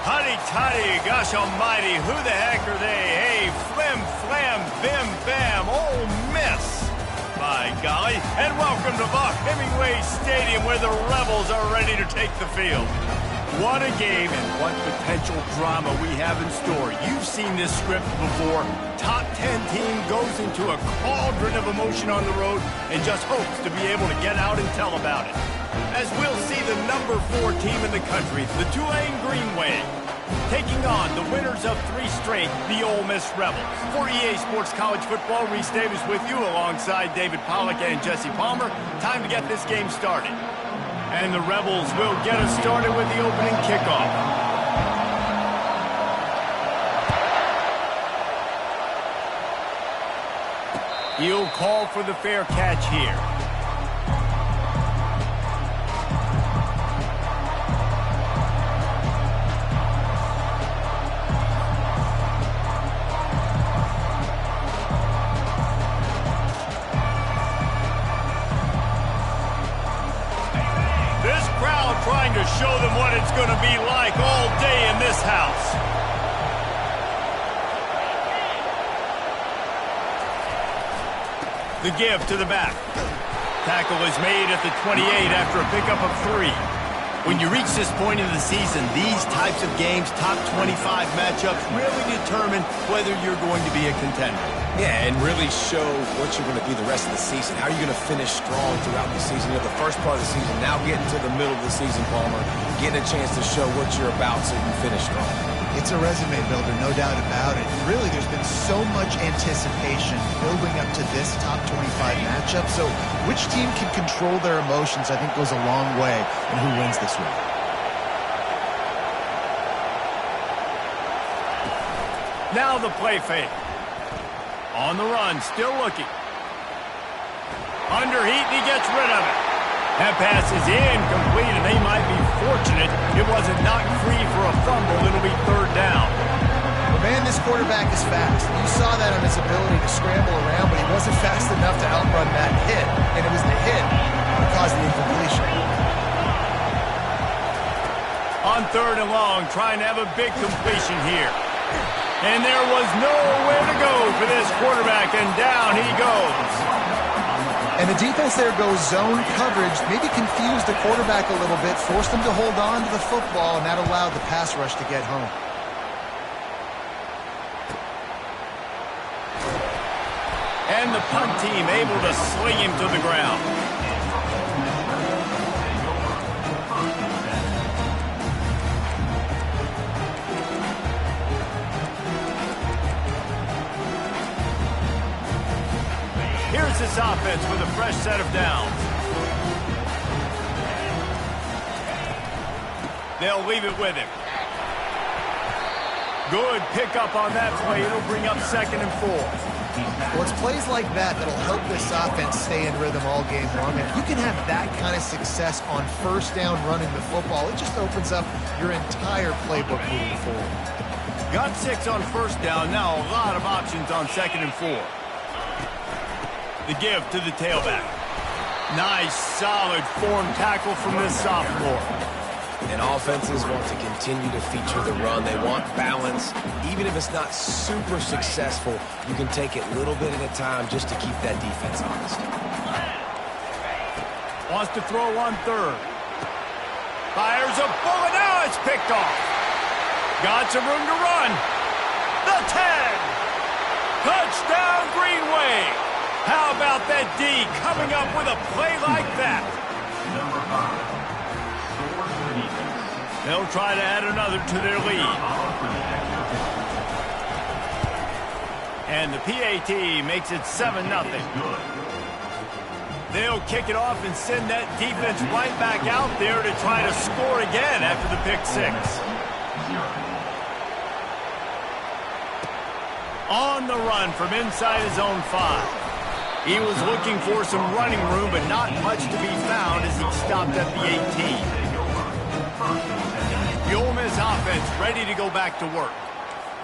Huddy-tuddy, gosh almighty, who the heck are they? Hey, flim, flam, bim, bam, Ole Miss. By golly, and welcome to Buck Hemingway Stadium where the Rebels are ready to take the field. What a game and what potential drama we have in store. You've seen this script before. Top 10 team goes into a cauldron of emotion on the road and just hopes to be able to get out and tell about it. As we'll see the number 4 team in the country, the Tulane Green Wave, taking on the winners of 3 straight, the Ole Miss Rebels. For EA Sports College Football, Reese Davis with you alongside David Pollack and Jesse Palmer. Time to get this game started. And the Rebels will get us started with the opening kickoff. He'll call for the fair catch here. Trying to show them what it's going to be like all day in this house. The give to the back. Tackle is made at the 28 after a pickup of 3. When you reach this point in the season, these types of games, top 25 matchups, really determine whether you're going to be a contender. Yeah, and really show what you're going to be the rest of the season. How are you going to finish strong throughout the season? You know, the first part of the season, now getting to the middle of the season, Palmer, getting a chance to show what you're about so you can finish strong. It's a resume builder, no doubt about it. Really, there's been so much anticipation building up to this top 25 matchup. So which team can control their emotions, I think, goes a long way in who wins this week. Now the play fake. On the run, still looking. Under heat, and he gets rid of it. That pass is incomplete, and they might be fortunate it wasn't knocked free for a fumble. It'll be 3rd down. Well, man, this quarterback is fast. You saw that on his ability to scramble around, but he wasn't fast enough to outrun that hit, and it was the hit that caused the incompletion. On 3rd and long, trying to have a big completion here. And there was nowhere to go for this quarterback, and down he goes. And the defense there goes zone coverage, maybe confused the quarterback a little bit, forced him to hold on to the football, and that allowed the pass rush to get home. And the punt team able to sling him to the ground. Here's this offense with a fresh set of downs. They'll leave it with him. Good pickup on that play. It'll bring up 2nd and 4. Well, it's plays like that that'll help this offense stay in rhythm all game long. And if you can have that kind of success on 1st down running the football, it just opens up your entire playbook moving forward. Got 6 on 1st down. Now a lot of options on 2nd and 4. The give to the tailback. Nice, solid form tackle from this sophomore. And offenses want to continue to feature the run. They want balance. Even if it's not super successful, you can take it little bit at a time just to keep that defense honest. Wants to throw on 3rd. Fires a bullet. Now it's picked off. Got some room to run. The 10. Touchdown, Green Wave. How about that D coming up with a play like that? They'll try to add another to their lead. And the PAT makes it 7-0. They'll kick it off and send that defense right back out there to try to score again after the pick 6. On the run from inside his own 5. He was looking for some running room, but not much to be found as he stopped at the 18. The Ole Miss offense ready to go back to work.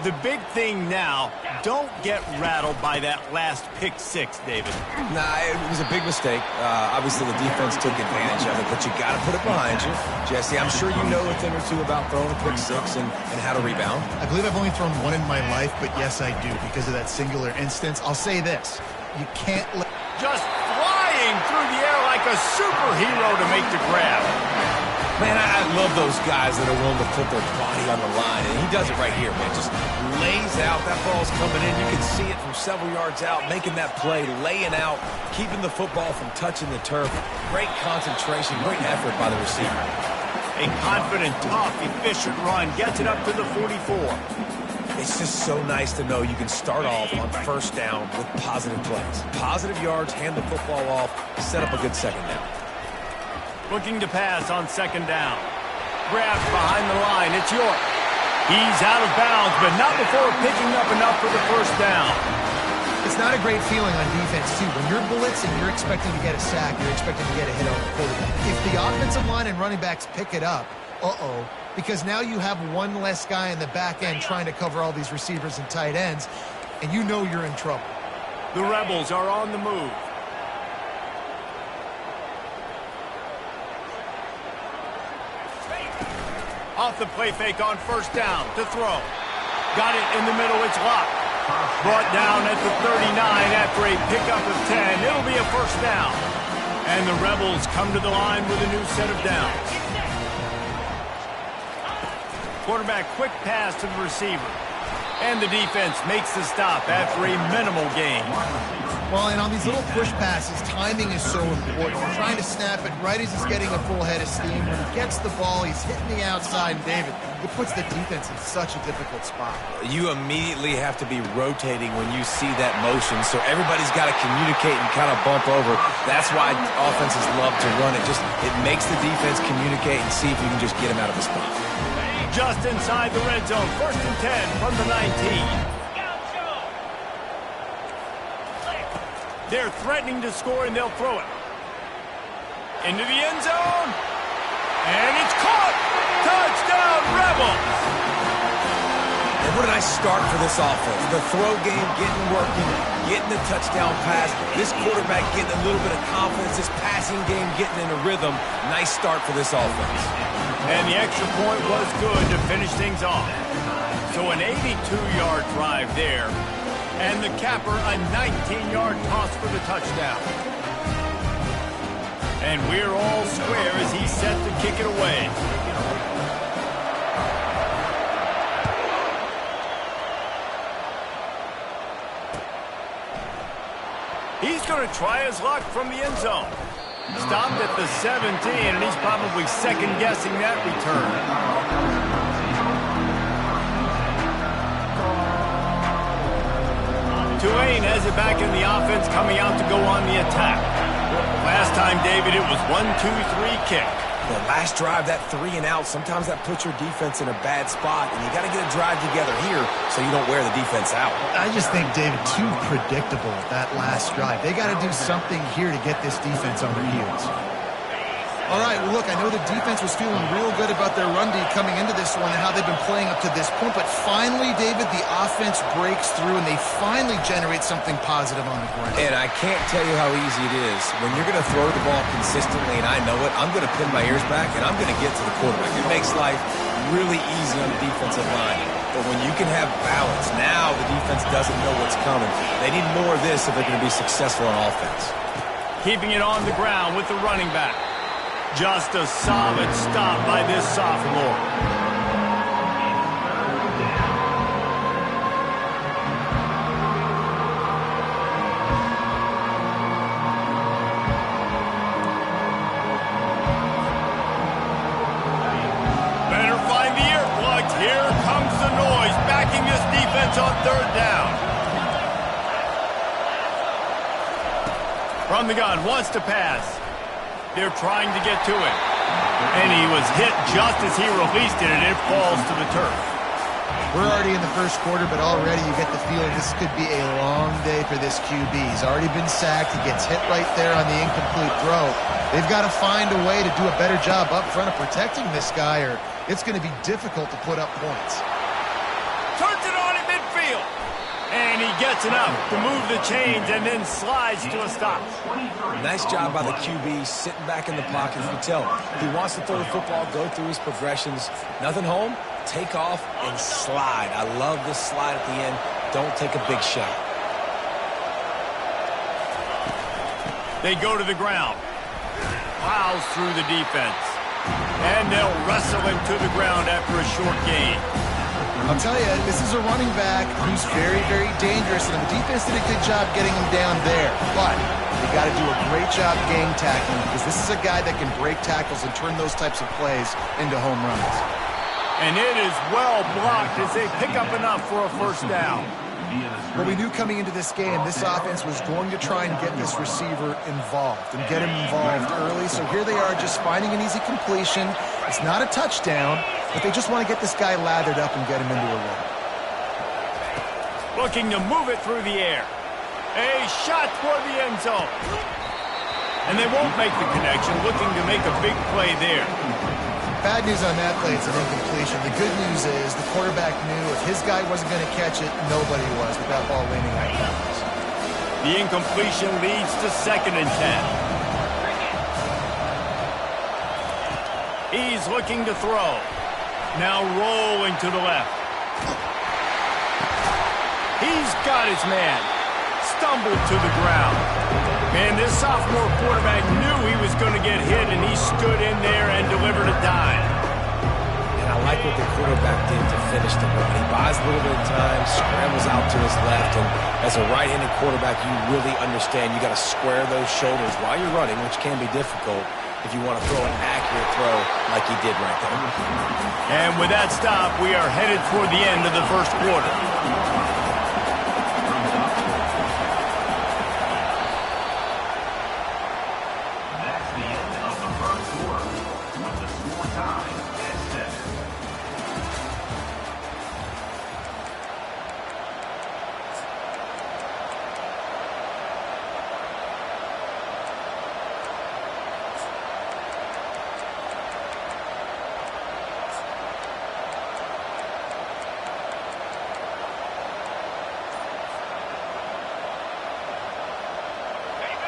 The big thing now, don't get rattled by that last pick six, David. Nah, it was a big mistake. Obviously, the defense took advantage of it, but you got to put it behind you. Jesse, I'm sure you know a thing or two about throwing a pick six and how to rebound. I believe I've only thrown one in my life, but yes, I do because of that singular instance. I'll say this. You can't let... Just flying through the air like a superhero to make the grab. Man, I love those guys that are willing to put their body on the line, and he does it right here, man. Just lays out. That ball's coming in. You can see it from several yards out, making that play, laying out, keeping the football from touching the turf. Great concentration, great effort by the receiver. A confident, tough, efficient run gets it up to the 44. It's just so nice to know you can start off on first down with positive plays. Positive yards, hand the football off, set up a good second down. Looking to pass on second down. Grabs behind the line. It's York. He's out of bounds, but not before picking up enough for the first down. It's not a great feeling on defense, too. When you're blitzing, you're expecting to get a sack. You're expecting to get a hit on the quarterback. If the offensive line and running backs pick it up, because now you have one less guy in the back end trying to cover all these receivers and tight ends, and you know you're in trouble. The Rebels are on the move. Off the play fake on first down to throw. Got it in the middle. It's locked. Brought down at the 39 after a pickup of 10. It'll be a first down. And the Rebels come to the line with a new set of downs. Quarterback quick pass to the receiver. And the defense makes the stop after a minimal gain. Well, and on these little push passes, timing is so important. You're trying to snap it right as he's getting a full head of steam. When he gets the ball, he's hitting the outside. And David, it puts the defense in such a difficult spot. You immediately have to be rotating when you see that motion, so everybody's got to communicate and kind of bump over. That's why offenses love to run it. It makes the defense communicate and see if you can just get him out of the spot. Just inside the red zone, 1st and 10 from the 19. They're threatening to score, and they'll throw it. Into the end zone. And it's caught. Touchdown, Rebels. And what a nice start for this offense. The throw game getting working, getting the touchdown pass. This quarterback getting a little bit of confidence. This passing game getting in a rhythm. Nice start for this offense. And the extra point was good to finish things off. So an 82-yard drive there. And the capper, a 19-yard toss for the touchdown. And we're all square as he's set to kick it away. He's going to try his luck from the end zone. Stopped at the 17, and he's probably second-guessing that return. Tulane has it back in the offense, coming out to go on the attack. Last time, David, it was 1-2-3 kick. The last drive, that 3 and out, sometimes that puts your defense in a bad spot, and you got to get a drive together here so you don't wear the defense out. I just think, David, too predictable that last drive. They got to do something here to get this defense on their heels. All right, well, look, I know the defense was feeling real good about their run D coming into this one and how they've been playing up to this point, but finally, David, the offense breaks through and they finally generate something positive on the ground. And I can't tell you how easy it is. When you're going to throw the ball consistently, and I know it, I'm going to pin my ears back and I'm going to get to the quarterback. It makes life really easy on the defensive line. But when you can have balance, now the defense doesn't know what's coming. They need more of this if they're going to be successful on offense. Keeping it on the ground with the running back. Just a solid stop by this sophomore. Better find the earplugs. Here comes the noise, backing this defense on third down. From the gun, wants to pass. They're trying to get to it. And he was hit just as he released it, and it falls to the turf. We're already in the first quarter, but already you get the feeling this could be a long day for this QB. He's already been sacked. He gets hit right there on the incomplete throw. They've got to find a way to do a better job up front of protecting this guy, or it's going to be difficult to put up points. Turns it on he gets enough to move the chains and then slides to a stop. Nice job by the QB sitting back in the pocket. You can tell he wants to throw the football, go through his progressions. Nothing home, take off, and slide. I love this slide at the end. Don't take a big shot. They go to the ground. Plows through the defense. And they'll wrestle him to the ground after a short gain. I'll tell you, this is a running back who's very, very dangerous, and the defense did a good job getting him down there. But they got to do a great job gang tackling, because this is a guy that can break tackles and turn those types of plays into home runs. And it is well blocked as they pick up enough for a first down. Well, we knew coming into this game, this offense was going to try and get this receiver involved and get him involved early. So here they are just finding an easy completion. It's not a touchdown, but they just want to get this guy lathered up and get him into a run. Looking to move it through the air. A shot toward the end zone. And they won't make the connection, looking to make a big play there. Bad news on that play, it's an incompletion. The good news is the quarterback knew if his guy wasn't going to catch it, nobody was with that ball landing out of bounds. The incompletion leads to 2nd and 10. He's looking to throw. Now rolling to the left. He's got his man. Stumbled to the ground. Man, this sophomore quarterback knew he was going to get hit, and he stood in there and delivered a dime. And I like what the quarterback did to finish the run. He buys a little bit of time, scrambles out to his left, and as a right-handed quarterback, you really understand you got to square those shoulders while you're running, which can be difficult if you want to throw an accurate throw like he did right there. And with that stop, we are headed toward the end of the first quarter.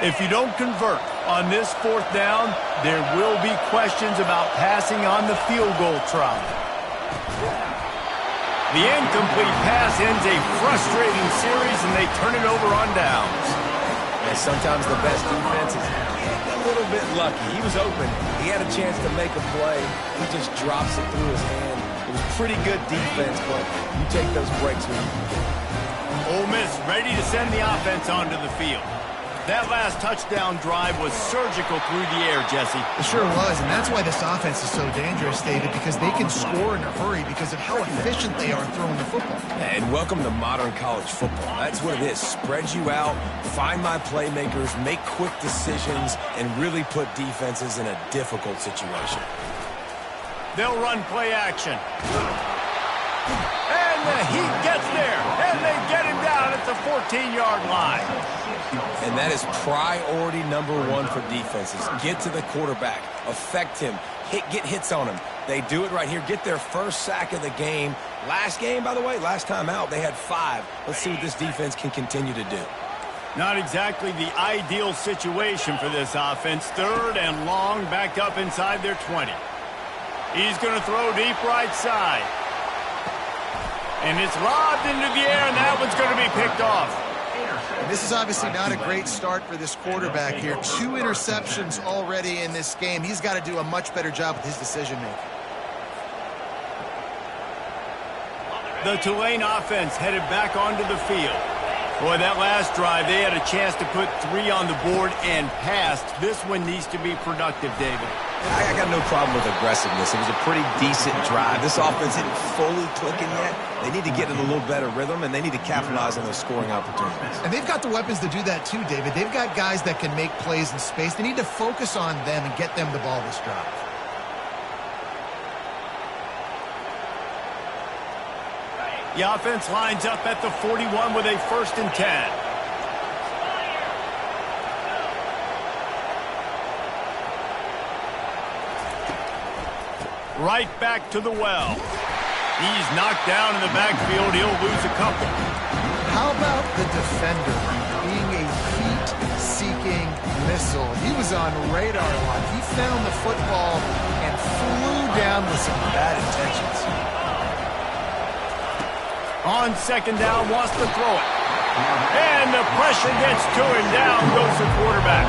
If you don't convert on this 4th down, there will be questions about passing on the field goal try. The incomplete pass ends a frustrating series, and they turn it over on downs. And sometimes the best defense is a little bit lucky. He was open. He had a chance to make a play. He just drops it through his hand. It was pretty good defense, but you take those breaks when you can get it. Ole Miss ready to send the offense onto the field. That last touchdown drive was surgical through the air, Jesse. It sure was, and that's why this offense is so dangerous, David, because they can score in a hurry because of how efficient they are throwing the football. And welcome to modern college football. That's what it is. Spread you out, find my playmakers, make quick decisions, and really put defenses in a difficult situation. They'll run play action. And the Heat gets there, and they get him down at the 14-yard line. And that is priority number 1 for defenses. Get to the quarterback, affect him, get hits on him. They do it right here, get their first sack of the game. Last game, by the way, last time out, they had 5. Let's see what this defense can continue to do. Not exactly the ideal situation for this offense. 3rd and long, backed up inside their 20. He's going to throw deep right side. And it's lobbed into the air, and that one's going to be picked off. And this is obviously not a great start for this quarterback here. 2 interceptions already in this game. He's got to do a much better job with his decision-making. The Tulane offense headed back onto the field. Boy, that last drive, they had a chance to put 3 on the board and passed. This one needs to be productive, David. I got no problem with aggressiveness. It was a pretty decent drive. This offense isn't fully clicking yet. They need to get in a little better rhythm, and they need to capitalize on those scoring opportunities. And they've got the weapons to do that too, David. They've got guys that can make plays in space. They need to focus on them and get them the ball this drive. The offense lines up at the 41 with a 1st and 10. Right back to the well. He's knocked down in the backfield. He'll lose a couple. How about the defender being a heat-seeking missile? He was on radar lock. He found the football and flew down with some bad intentions. On second down, wants to throw it. And the pressure gets to him. Down goes the quarterback.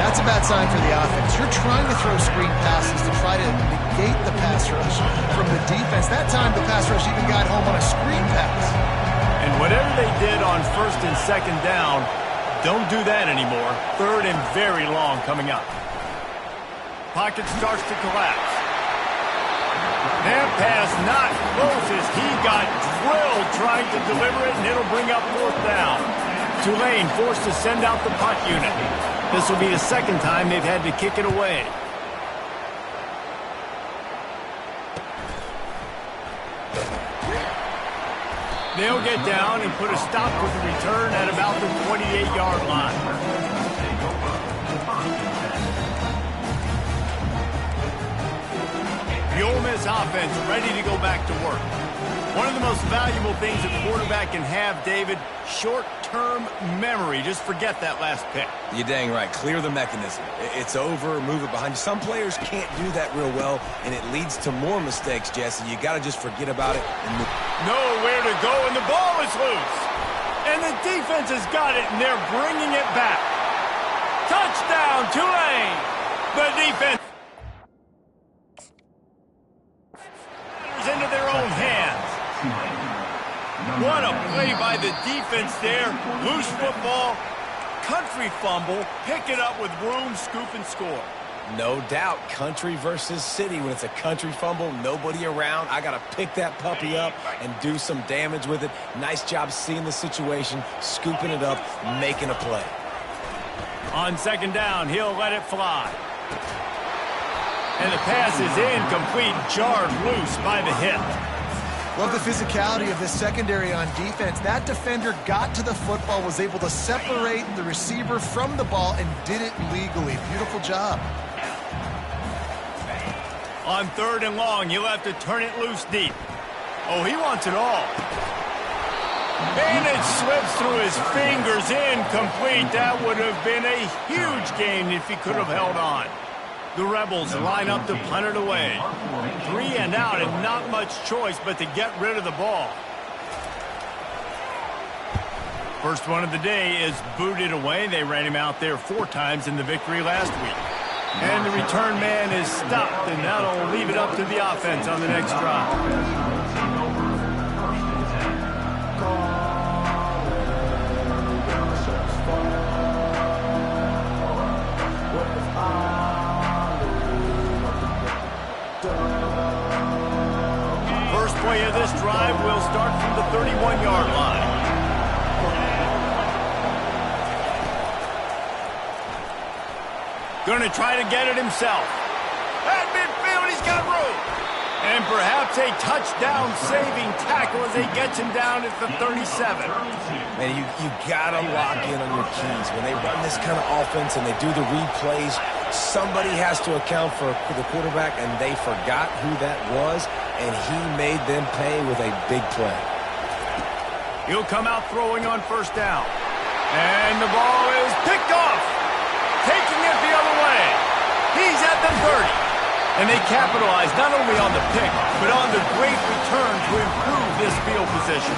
That's a bad sign for the offense. You're trying to throw screen passes to try to negate the pass rush from the defense. That time, the pass rush even got home on a screen pass. And whatever they did on first and second down, don't do that anymore. Third and very long coming up. Pocket starts to collapse. That pass not close as he got drilled trying to deliver it, and it'll bring up fourth down. Tulane forced to send out the punt unit. This will be the second time they've had to kick it away. They'll get down and put a stop with the return at about the 28-yard line. The Ole Miss offense ready to go back to work. One of the most valuable things a quarterback can have, David, short-term memory. Just forget that last pick. You're dang right. Clear the mechanism. It's over, move it behind you. Some players can't do that real well, and it leads to more mistakes, Jesse. You got to just forget about it and move. Nowhere to go, and the ball is loose. And the defense has got it, and they're bringing it back. Touchdown, Tulane. The defense into their own hands. What a play by the defense there. Loose football, country fumble, pick it up with room, scoop, and score. No doubt, country versus city. When it's a country fumble, nobody around. I got to pick that puppy up and do some damage with it. Nice job seeing the situation, scooping it up, making a play. On second down, he'll let it fly. And the pass is incomplete, jarred loose by the hit. Love the physicality of this secondary on defense. That defender got to the football, was able to separate the receiver from the ball, and did it legally. Beautiful job. On third and long, he'll have to turn it loose deep. Oh, he wants it all. And it slips through his fingers, incomplete. That would have been a huge gain if he could have held on. The Rebels line up to punt it away. 3 and out, and not much choice but to get rid of the ball. First one of the day is booted away. They ran him out there 4 times in the victory last week. And the return man is stopped, and that'll leave it up to the offense on the next drive. Play of this drive will start from the 31-yard line. Going to try to get it himself. At midfield, he's got room. And perhaps a touchdown-saving tackle as he gets him down at the 37. Man, you got to lock in on your keys. When they run this kind of offense and they do the replays, somebody has to account for the quarterback, and they forgot who that was, and he made them pay with a big play. He'll come out throwing on first down. And the ball is picked off. Taking it the other way. He's at the 30. And they capitalize not only on the pick, but on the great return to improve this field position.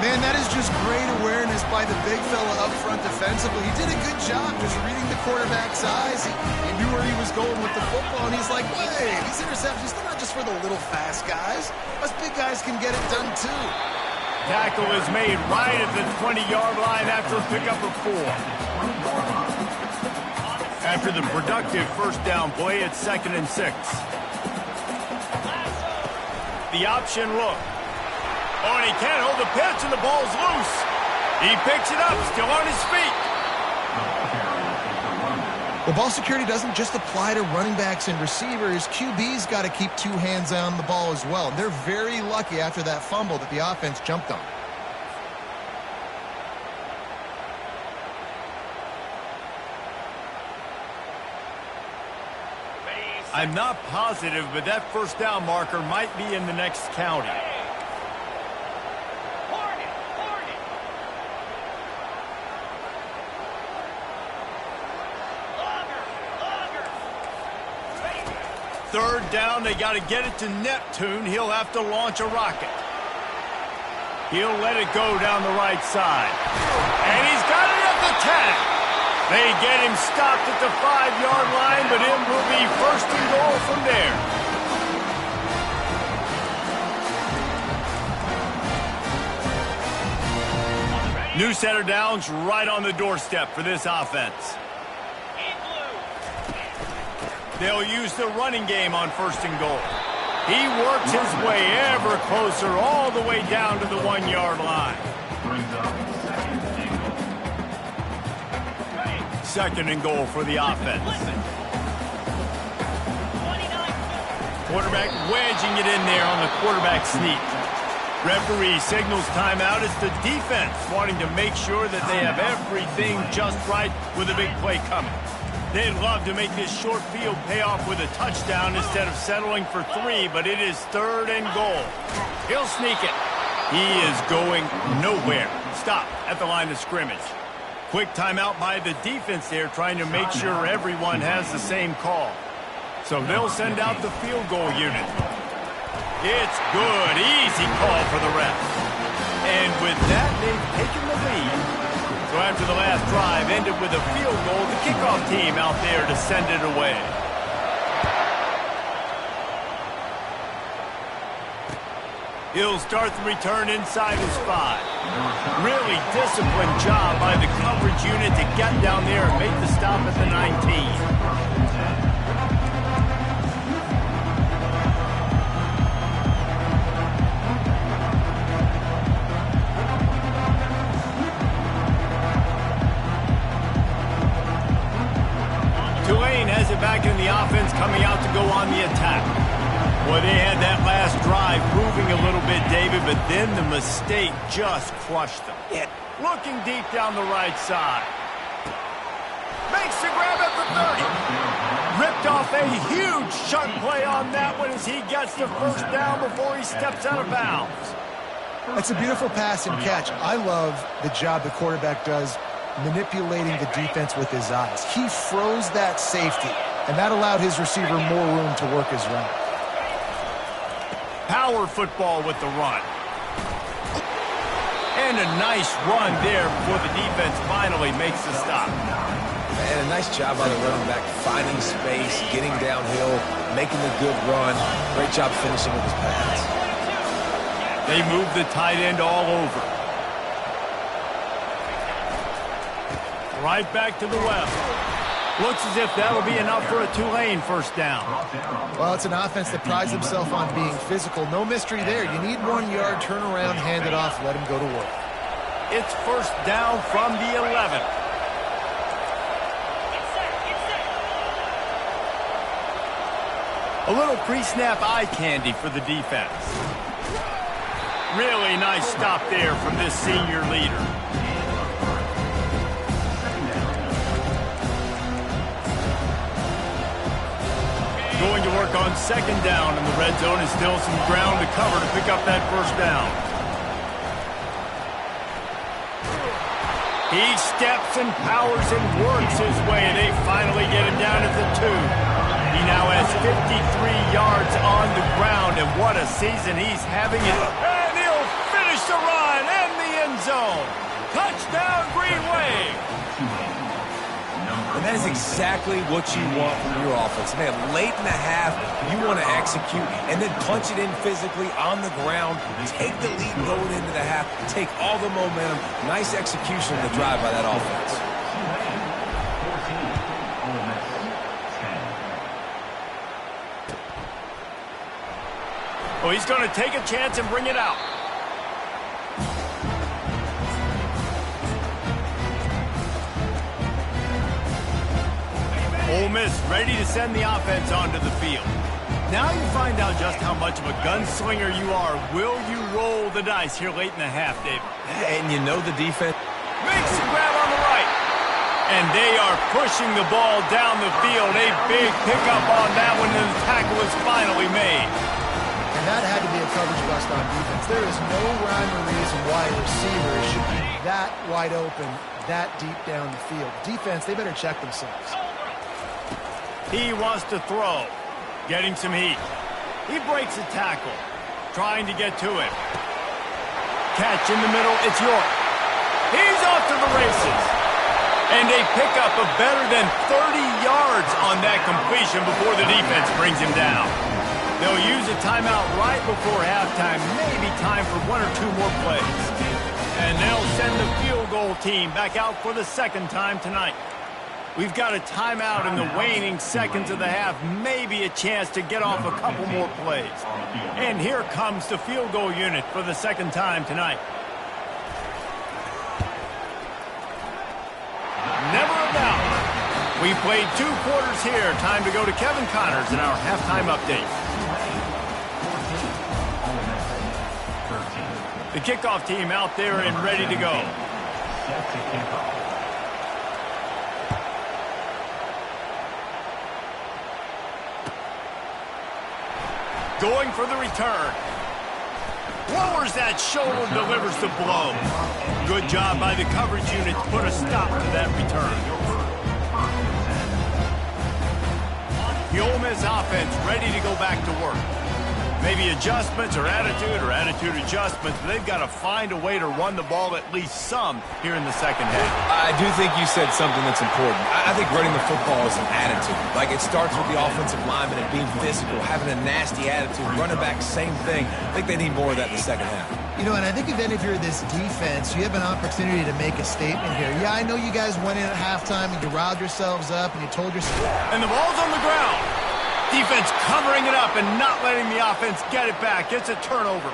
Man, that is just great awareness by the big fella up front defensively. He did a good job just reading the quarterback's eyes. He knew where he was going with the football, and he's like, wait, these interceptions, they're not just for the little fast guys. Us big guys can get it done too. Tackle is made right at the 20-yard line after a pickup of 4. After the productive first down play, it's 2nd and 6. The option look. Oh, and he can't hold the pitch, and the ball's loose. He picks it up, still on his feet. The ball security doesn't just apply to running backs and receivers. QB's got to keep 2 hands on the ball as well. They're very lucky after that fumble that the offense jumped on. I'm not positive, but that first down marker might be in the next county. Third down, they got to get it to Neptune. He'll have to launch a rocket. He'll let it go down the right side. And he's got it at the 10. They get him stopped at the 5-yard line, but it will be first and goal from there. New set of downs right on the doorstep for this offense. They'll use the running game on first and goal. He works his way ever closer all the way down to the 1-yard line. Second and goal for the offense. Quarterback wedging it in there on the quarterback sneak. Referee signals timeout. It's the defense wanting to make sure that they have everything just right with a big play coming. They'd love to make this short field pay off with a touchdown instead of settling for 3, but it is third and goal. He'll sneak it. He is going nowhere. Stop at the line of scrimmage. Quick timeout by the defense there, trying to make sure everyone has the same call. So they'll send out the field goal unit. It's good. Easy call for the refs. And with that, they've taken the lead. So after the last drive ended with a field goal, the kickoff team out there to send it away. He'll start the return inside his 5. Really disciplined job by the coverage unit to get down there and make the stop at the 19. Back in the offense, coming out to go on the attack. Well, they had that last drive moving a little bit, David, but then the mistake just crushed them. Looking deep down the right side. Makes the grab at the 30. Ripped off a huge chunk play on that one as he gets the first down before he steps out of bounds. That's a beautiful pass and catch. I love the job the quarterback does manipulating the defense with his eyes. He froze that safety, and that allowed his receiver more room to work his route. Power football with the run. And a nice run there before the defense finally makes the stop. And a nice job by the running back, finding space, getting downhill, making a good run. Great job finishing with his pass. They move the tight end all over. Right back to the left. Looks as if that'll be enough for a Tulane first down. Well, it's an offense that prides themselves on being physical. No mystery there. You need 1 yard, turn around, hand it off, let him go to work. It's first down from the 11. A little pre-snap eye candy for the defense. Really nice stop there from this senior leader. Going to work on second down in the red zone, and still some ground to cover to pick up that first down. He steps and powers and works his way, and they finally get him down at the 2. He now has 53 yards on the ground, and what a season he's having. And he'll finish the run in the end zone. Touchdown, Green Wave. And that is exactly what you want from your offense. Man, late in the half, you want to execute and then punch it in physically on the ground, take the lead going into the half, take all the momentum. Nice execution of the drive by that offense. Well, he's going to take a chance and bring it out. Ole Miss ready to send the offense onto the field. Now you find out just how much of a gunslinger you are. Will you roll the dice here late in the half, David? And you know the defense makes the grab on the right. And they are pushing the ball down the field. A big pickup on that one, and the tackle is finally made. And that had to be a coverage bust on defense. There is no rhyme or reason why a receiver should be that wide open, that deep down the field. Defense, they better check themselves. He wants to throw. Getting some heat. He breaks a tackle. Trying to get to it. Catch in the middle. It's York. He's off to the races. And a pickup of better than 30 yards on that completion before the defense brings him down. They'll use a timeout right before halftime. Maybe time for one or two more plays. And they'll send the field goal team back out for the second time tonight. We've got a timeout in the waning seconds of the half. Maybe a chance to get off a couple more plays. And here comes the field goal unit for the second time tonight. Never a doubt. We played 2 quarters here. Time to go to Kevin Connors in our halftime update. The kickoff team out there and ready to go. Going for the return. Lowers that shoulder, delivers the blow. Good job by the coverage unit to put a stop to that return. The Ole Miss offense ready to go back to work. Maybe adjustments or attitude adjustments, but they've got to find a way to run the ball at least some here in the second half. I do think you said something that's important. I think running the football is an attitude. Like, it starts with the offensive lineman and being physical, having a nasty attitude. Running back, same thing. I think they need more of that in the second half. You know, and I think if you're this defense, you have an opportunity to make a statement here. Yeah, I know you guys went in at halftime and you riled yourselves up and you told yourself. And the ball's on the ground. Defense covering it up and not letting the offense get it back. It's a turnover.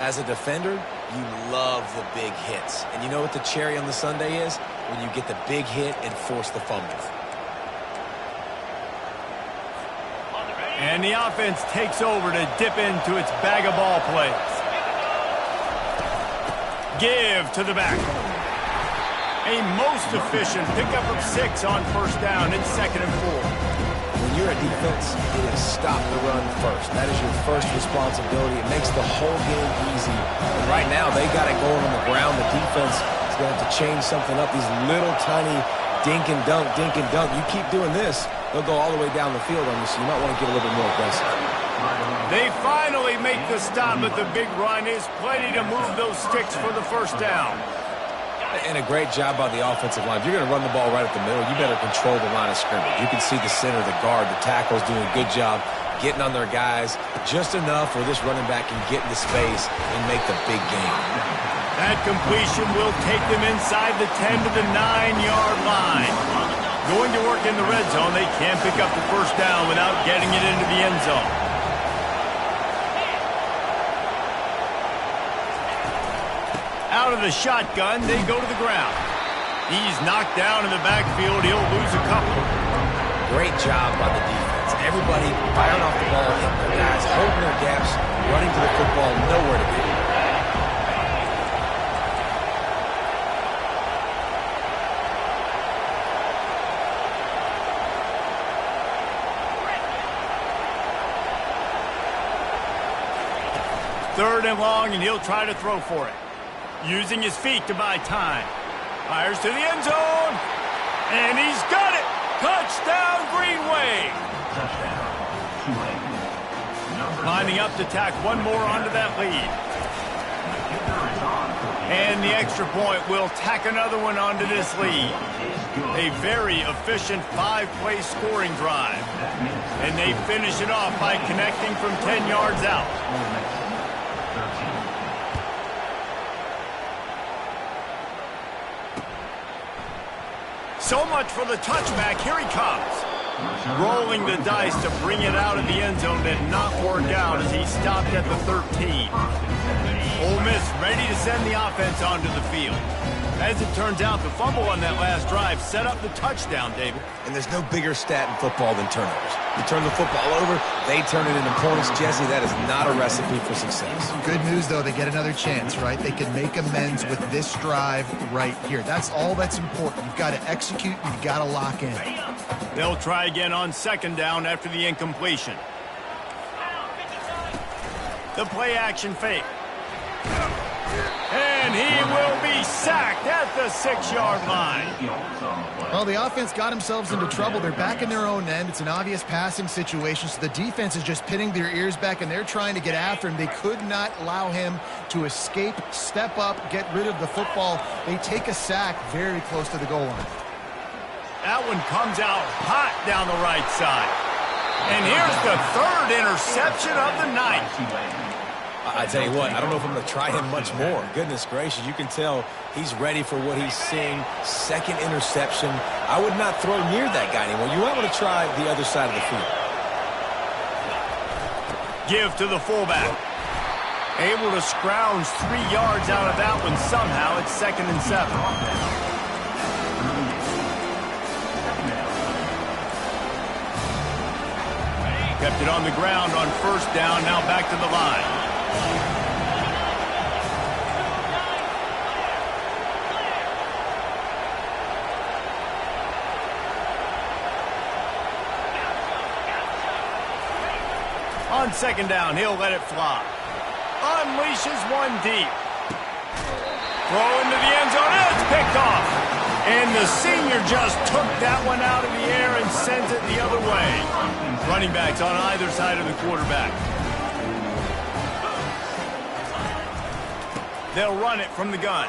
As a defender, you love the big hits. And you know what the cherry on the sundae is? When you get the big hit and force the fumble. And the offense takes over to dip into its bag of ball plays. Give to the back. A most efficient pickup of 6 on first down. It's 2nd and 4. When you're a defense, it is stop the run first. That is your first responsibility. It makes the whole game easy. And right now, they got it going on the ground. The defense is going to have to change something up. These little tiny dink and dunk, dink and dunk. You keep doing this, they'll go all the way down the field on you, so you might want to get a little bit more aggressive. They finally make the stop, but the big run is plenty to move those sticks for the first down. And a great job by the offensive line. If you're going to run the ball right at the middle, you better control the line of scrimmage. You can see the center, the guard, the tackles doing a good job getting on their guys just enough where this running back can get into space and make the big game. That completion will take them inside the 10 to the 9-yard line. Going to work in the red zone, they can't pick up the first down without getting it into the end zone. Out of the shotgun, they go to the ground. He's knocked down in the backfield. He'll lose a couple. Great job by the defense. Everybody firing off the ball, hitting their guys, holding their gaps, running to the football, nowhere to be. Third and long, and he'll try to throw for it. Using his feet to buy time. Fires to the end zone. And he's got it. Touchdown, Greenway. Lining up to tack one more onto that lead. And the extra point will tack another one onto this lead. A very efficient 5-play scoring drive. And they finish it off by connecting from 10 yards out. So much for the touchback. Here he comes. Rolling the dice to bring it out of the end zone did not work out as he stopped at the 13. Ole Miss ready to send the offense onto the field. As it turns out, the fumble on that last drive set up the touchdown, David. And there's no bigger stat in football than turnovers. You turn the football over, they turn it into points. Jesse, that is not a recipe for success. Good news, though, they get another chance, right? They can make amends with this drive right here. That's all that's important. You've got to execute, you've got to lock in. They'll try again on second down after the incompletion. The play action fake. And And he will be sacked at the 6-yard line. Well, the offense got themselves into trouble. They're back in their own end. It's an obvious passing situation, so the defense is just pinning their ears back, and they're trying to get after him. They could not allow him to escape, step up, get rid of the football. They take a sack very close to the goal line. That one comes out hot down the right side. And here's the 3rd interception of the night. I tell you what, I don't know if I'm going to try him much more. Goodness gracious, you can tell he's ready for what he's seeing. 2nd interception. I would not throw near that guy anymore. You might want to try the other side of the field. Give to the fullback. Able to scrounge 3 yards out of that one somehow. It's 2nd and 7. Kept it on the ground on 1st down. Now back to the line. On 2nd down, he'll let it fly. Unleashes one deep. Throw into the end zone. It's picked off. And the senior just took that one out of the air and sent it the other way. Running backs on either side of the quarterback. They'll run it from the gun.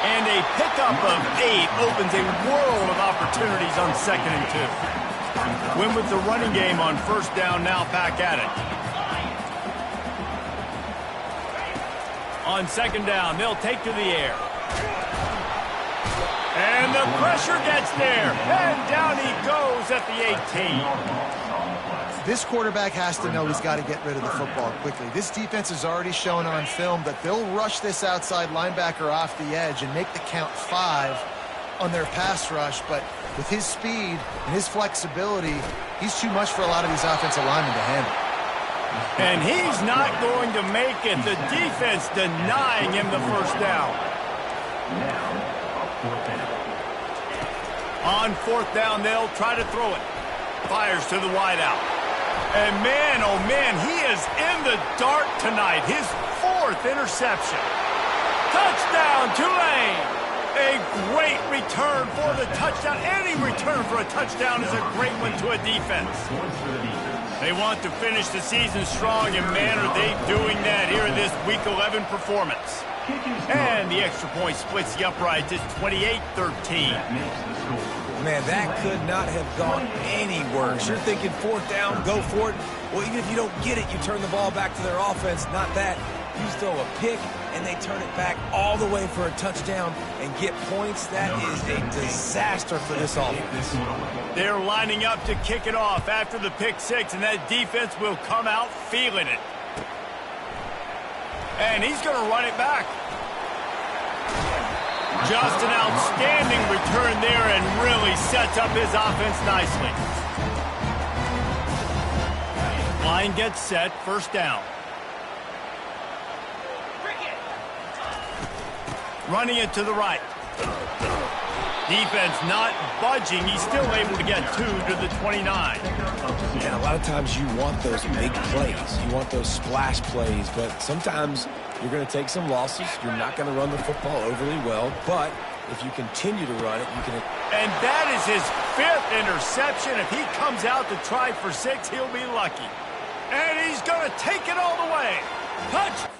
And a pickup of 8 opens a world of opportunities on 2nd and 2. Win with the running game on 1st down, now back at it. On 2nd down, they'll take to the air. And the pressure gets there. And down he goes at the 18. This quarterback has to know he's got to get rid of the football quickly. This defense has already shown on film that they'll rush this outside linebacker off the edge and make the count 5 on their pass rush, but with his speed and his flexibility, he's too much for a lot of these offensive linemen to handle. And he's not going to make it. The defense denying him the 1st down. On 4th down, they'll try to throw it. Fires to the wideout. And man, oh man, he is in the dark tonight. His 4th interception. Touchdown, Tulane! A great return for the touchdown. Any return for a touchdown is a great one to a defense. They want to finish the season strong, and man, are they doing that here in this Week 11 performance. And the extra point splits the uprights. It's 28-13. Man, that could not have gone any worse. You're thinking 4th down, go for it. Well, even if you don't get it, you turn the ball back to their offense. Not that. You throw a pick, and they turn it back all the way for a touchdown and get points. That is a disaster for this offense. They're lining up to kick it off after the pick 6, and that defense will come out feeling it. And he's going to run it back. Just an outstanding return there and really sets up his offense nicely. Line gets set, 1st down. Running it to the right. Defense not budging. He's still able to get 2 to the 29. And a lot of times you want those big plays. You want those splash plays, but sometimes you're going to take some losses. You're not going to run the football overly well, but if you continue to run it, you can... And that is his 5th interception. If he comes out to try for 6, he'll be lucky. And he's going to take it all the way. Touch!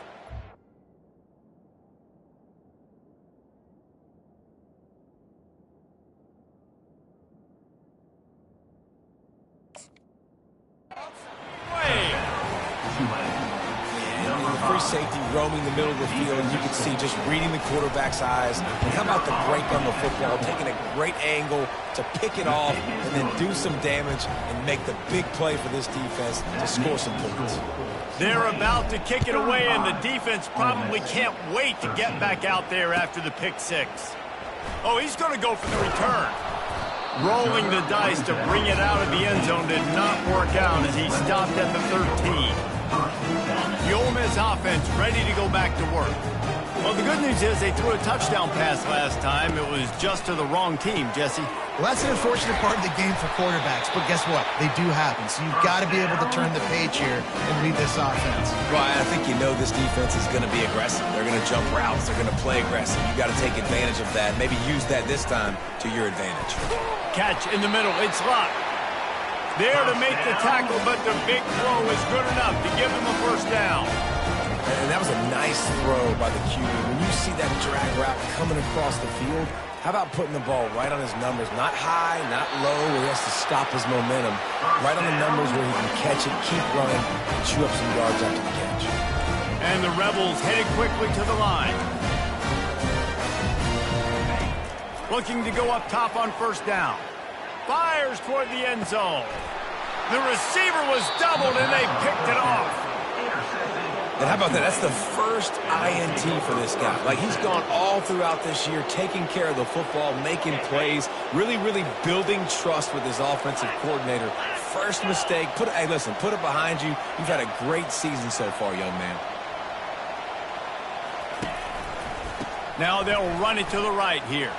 Safety roaming the middle of the field. You can see just reading the quarterback's eyes. And how about the break on the football, taking a great angle to pick it off and then do some damage and make the big play for this defense to score some points. They're about to kick it away, and the defense probably can't wait to get back out there after the pick 6. Oh, he's going to go for the return. Rolling the dice to bring it out of the end zone did not work out as he stopped at the 13. The Ole Miss offense ready to go back to work. Well, the good news is they threw a touchdown pass last time. It was just to the wrong team, Jesse. Well, that's an unfortunate part of the game for quarterbacks, but guess what? They do happen, so you've got to be able to turn the page here and read this offense. Right, I think you know this defense is going to be aggressive. They're going to jump routes. They're going to play aggressive. You got to take advantage of that. Maybe use that this time to your advantage. Catch in the middle. It's locked. There to make the tackle, but the big throw is good enough to give them a first down. And that was a nice throw by the QB. When you see that drag route coming across the field, how about putting the ball right on his numbers? Not high, not low, where he has to stop his momentum. Right on the numbers where he can catch it, keep running, and chew up some yards after the catch. And the Rebels headed quickly to the line. Looking to go up top on first down. Fires toward the end zone. The receiver was doubled, and they picked it off. And how about that? That's the first INT for this guy. Like, he's gone all throughout this year, taking care of the football, making plays, really building trust with his offensive coordinator. First mistake. Hey, listen, put it behind you. You've had a great season so far, young man. Now they'll run it to the right here.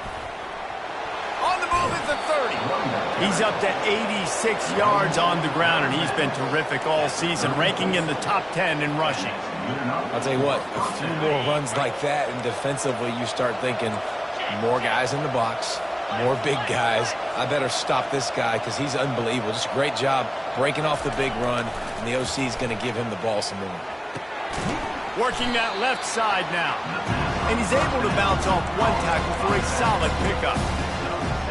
On the move at the 30. He's up to 86 yards on the ground, and he's been terrific all season, ranking in the top 10 in rushing. I'll tell you what, a few more runs like that, and defensively you start thinking more guys in the box, more big guys. I better stop this guy because he's unbelievable. Just a great job breaking off the big run, and the OC is going to give him the ball some more. Working that left side now. And he's able to bounce off one tackle for a solid pickup.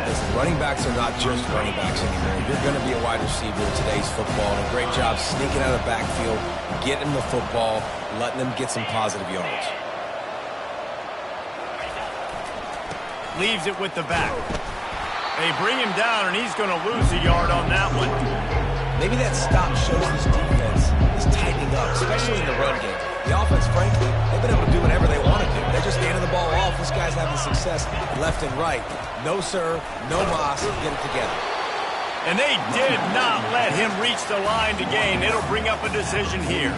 Listen, running backs are not just running backs anymore. You're going to be a wide receiver in today's football, and a great job sneaking out of the backfield, getting the football, letting them get some positive yards. Leaves it with the back. They bring him down, and he's going to lose a yard on that one. Maybe that stop shows this defense is tightening up, especially in the run game. The offense, frankly, they've been able to do whatever they want to do. They're just handing the ball off. This guy's having success left and right. No sir, no mas, get it together. And they did not let him reach the line to gain. It'll bring up a decision here.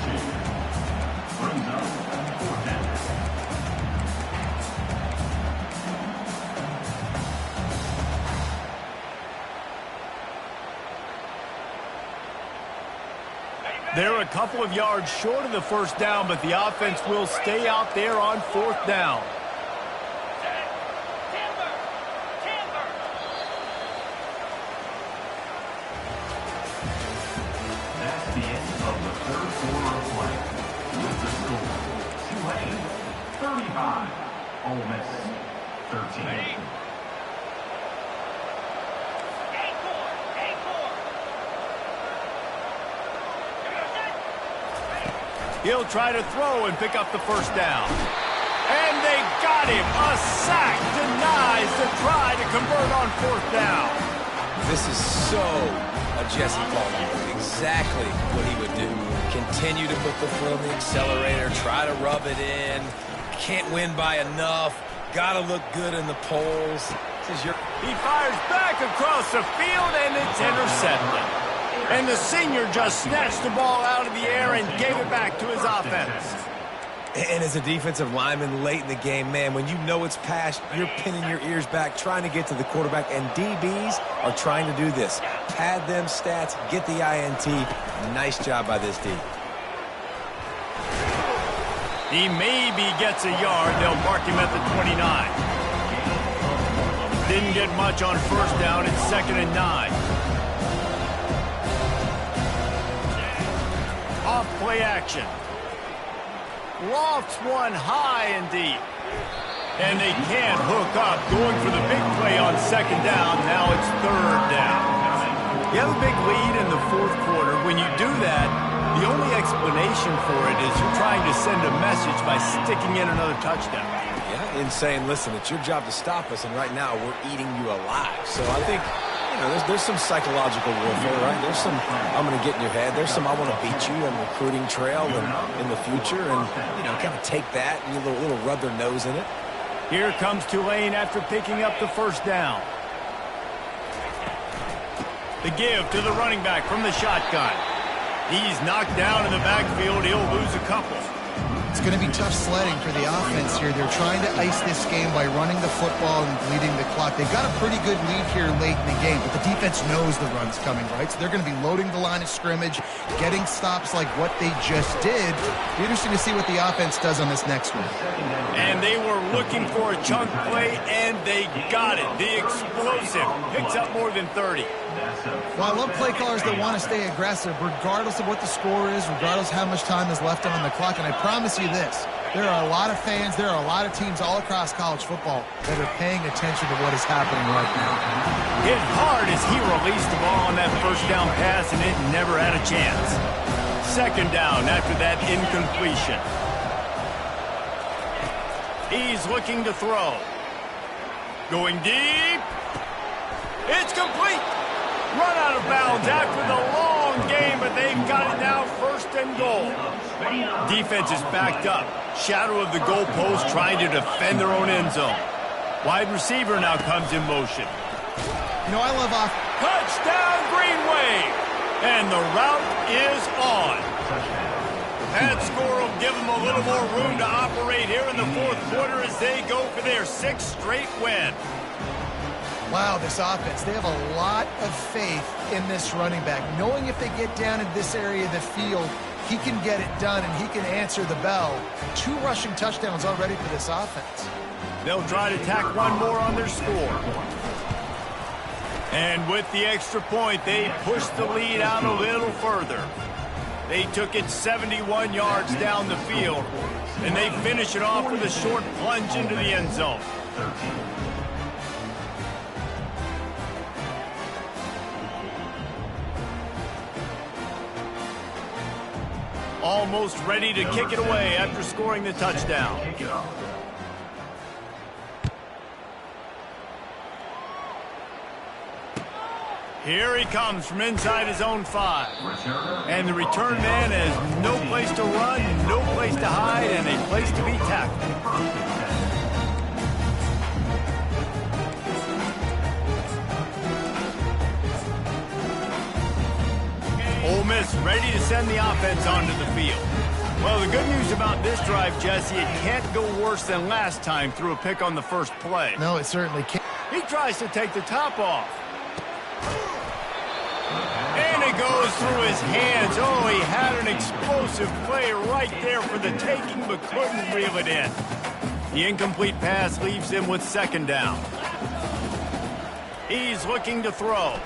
They're a couple of yards short of the first down, but the offense will stay out there on fourth down. That's the end of the third quarter of play. With the score, Tulane 35, Ole Miss 13. He'll try to throw and pick up the first down. And they got him. A sack denies the try to convert on fourth down. This is so a Jesse Paul move. Exactly what he would do. Continue to put the foot on the accelerator, try to rub it in. Can't win by enough. Got to look good in the polls. He fires back across the field, and it's intercepted. And the senior just snatched the ball out of the air and gave it back to his offense. And as a defensive lineman late in the game, man, when you know it's past, you're pinning your ears back, trying to get to the quarterback. And DBs are trying to do this. Pad them stats, get the INT. Nice job by this D. He maybe gets a yard. They'll mark him at the 29. Didn't get much on first down. It's 2nd and 9. Off play action. Lofts one high and deep. And they can't hook up. Going for the big play on 2nd down. Now it's 3rd down. You have a big lead in the 4th quarter. When you do that, the only explanation for it is you're trying to send a message by sticking in another touchdown. Yeah, and saying, listen, it's your job to stop us, and right now we're eating you alive. So I think, you know, there's some psychological warfare, right? There's some, I'm going to get in your head. There's some, I want to beat you on the recruiting trail and in the future, and, you know, kind of take that and a little rub their nose in it. Here comes Tulane after picking up the first down. The give to the running back from the shotgun. He's knocked down in the backfield. He'll lose a couple. It's going to be tough sledding for the offense here. They're trying to ice this game by running the football and bleeding the clock. They've got a pretty good lead here late in the game, but the defense knows the run's coming, right? So they're going to be loading the line of scrimmage, getting stops like what they just did. Be interesting to see what the offense does on this next one. And they were looking for a chunk play, and they got it. The explosive picks up more than 30. Well, I love play callers that want to stay aggressive, regardless of what the score is, regardless of how much time is left on the clock. And I promise you this, there are a lot of fans, there are a lot of teams all across college football that are paying attention to what is happening right now. Hit hard as he released the ball on that first down pass, and it never had a chance. Second down after that incompletion. He's looking to throw. Going deep. It's complete. Run out of bounds after the long game, but they've got it now, first and goal. Defense is backed up. Shadow of the goalpost trying to defend their own end zone. Wide receiver now comes in motion. You know, I love off. Touchdown, Greenway! And the route is on. That score will give them a little more room to operate here in the fourth quarter as they go for their 6th straight win. Wow, this offense, they have a lot of faith in this running back, knowing if they get down in this area of the field, he can get it done and he can answer the bell. 2 rushing touchdowns already for this offense. They'll try to tack one more on their score. And with the extra point, they pushed the lead out a little further. They took it 71 yards down the field, and they finish it off with a short plunge into the end zone. Almost ready to kick it away after scoring the touchdown. Here he comes from inside his own 5. And the return man has no place to run, no place to hide, and a place to be tackled. Ole Miss ready to send the offense onto the field. Well, the good news about this drive, Jesse, it can't go worse than last time through a pick on the first play. No, it certainly can't. He tries to take the top off. And it goes through his hands. Oh, he had an explosive play right there for the taking, but couldn't reel it in. The incomplete pass leaves him with second down. He's looking to throw.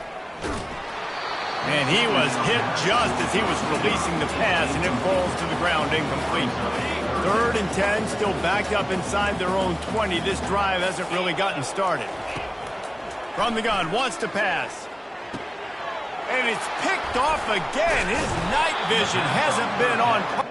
And he was hit just as he was releasing the pass, and it falls to the ground incomplete. 3rd and 10, still backed up inside their own 20. This drive hasn't really gotten started. From the gun, wants to pass. And it's picked off again. His night vision hasn't been on.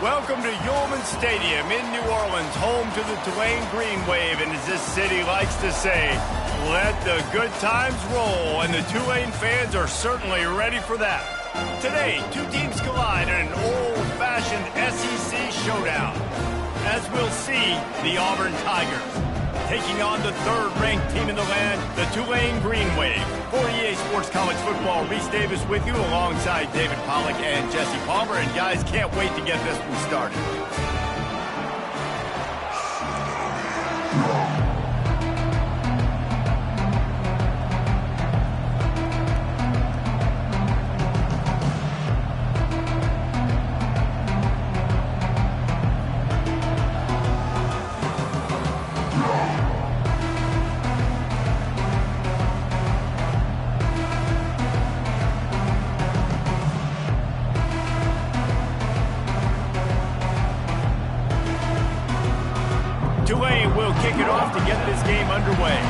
Welcome to Yulman Stadium in New Orleans, home to the Tulane Green Wave, and as this city likes to say, let the good times roll, and the Tulane fans are certainly ready for that. Today, two teams collide in an old-fashioned SEC showdown. As we'll see, the Auburn Tigers taking on the third-ranked team in the land, the Tulane Green Wave. For EA Sports College Football, Reese Davis with you alongside David Pollack and Jesse Palmer. And guys, can't wait to get this one started. Tulane will kick it off to get this game underway.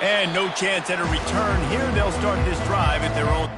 And no chance at a return here. They'll start this drive at their own.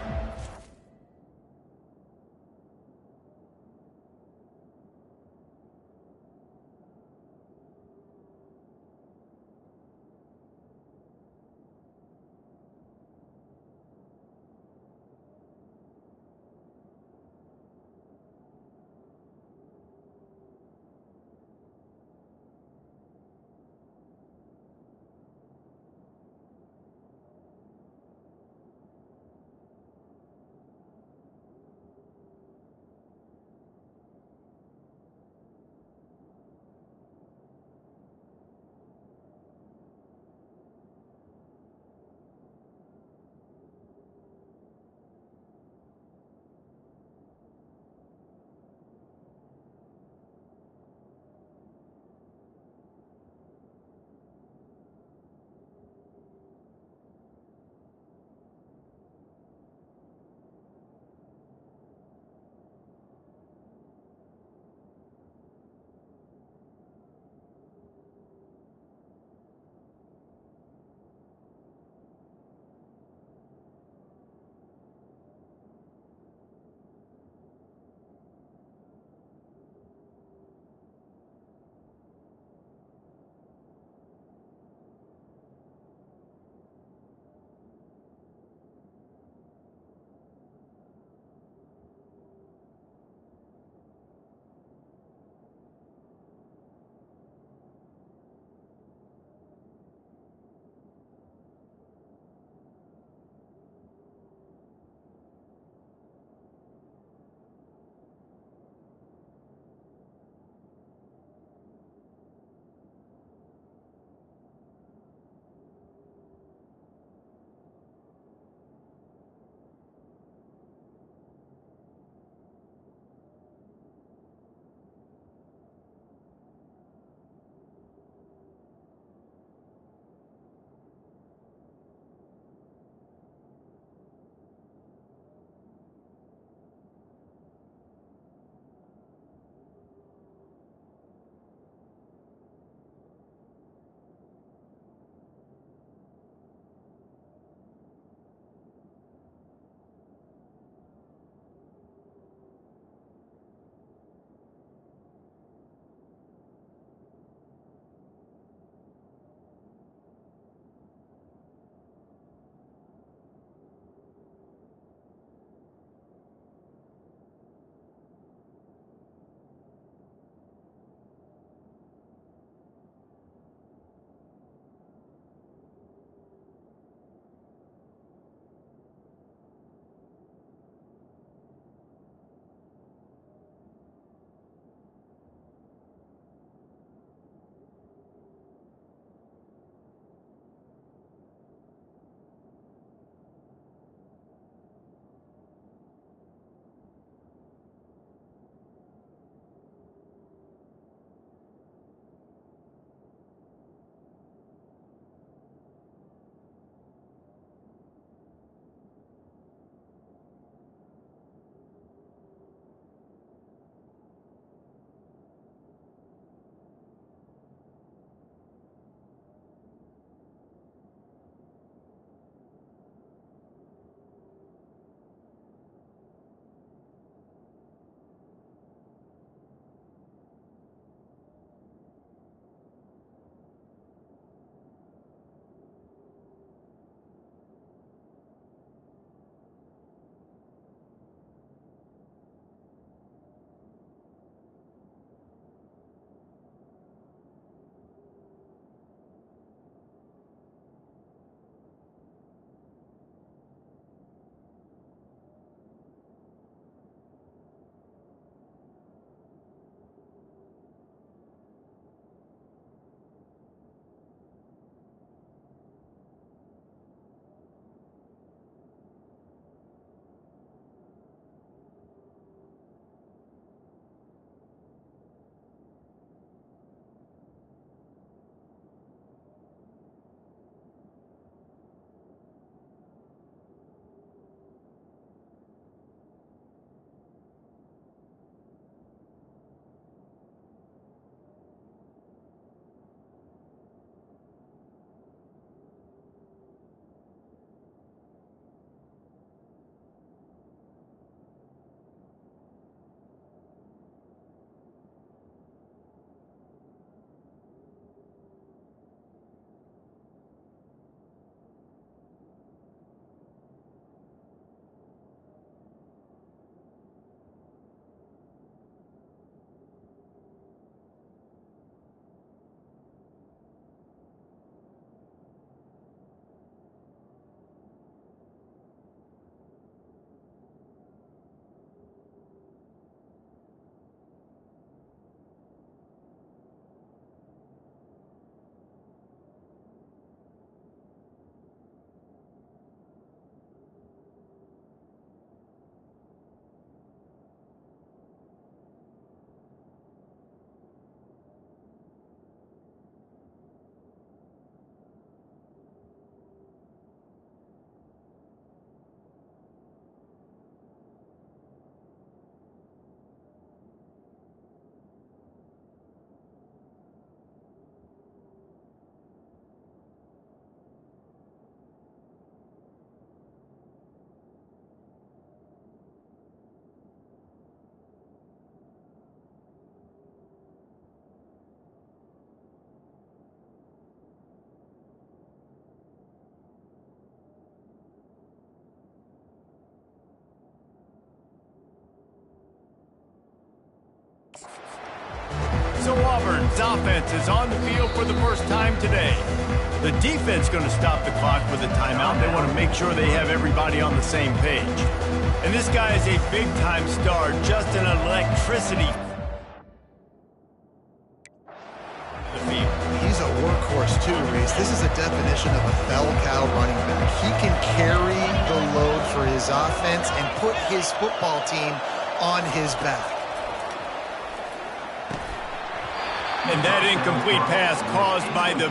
Auburn's offense is on the field for the first time today. The defense going to stop the clock with a timeout. They want to make sure they have everybody on the same page. And this guy is a big-time star, just an electricity. The field. He's a workhorse too, Reese. This is a definition of a bell cow running back. He can carry the load for his offense and put his football team on his back. And that incomplete pass caused by the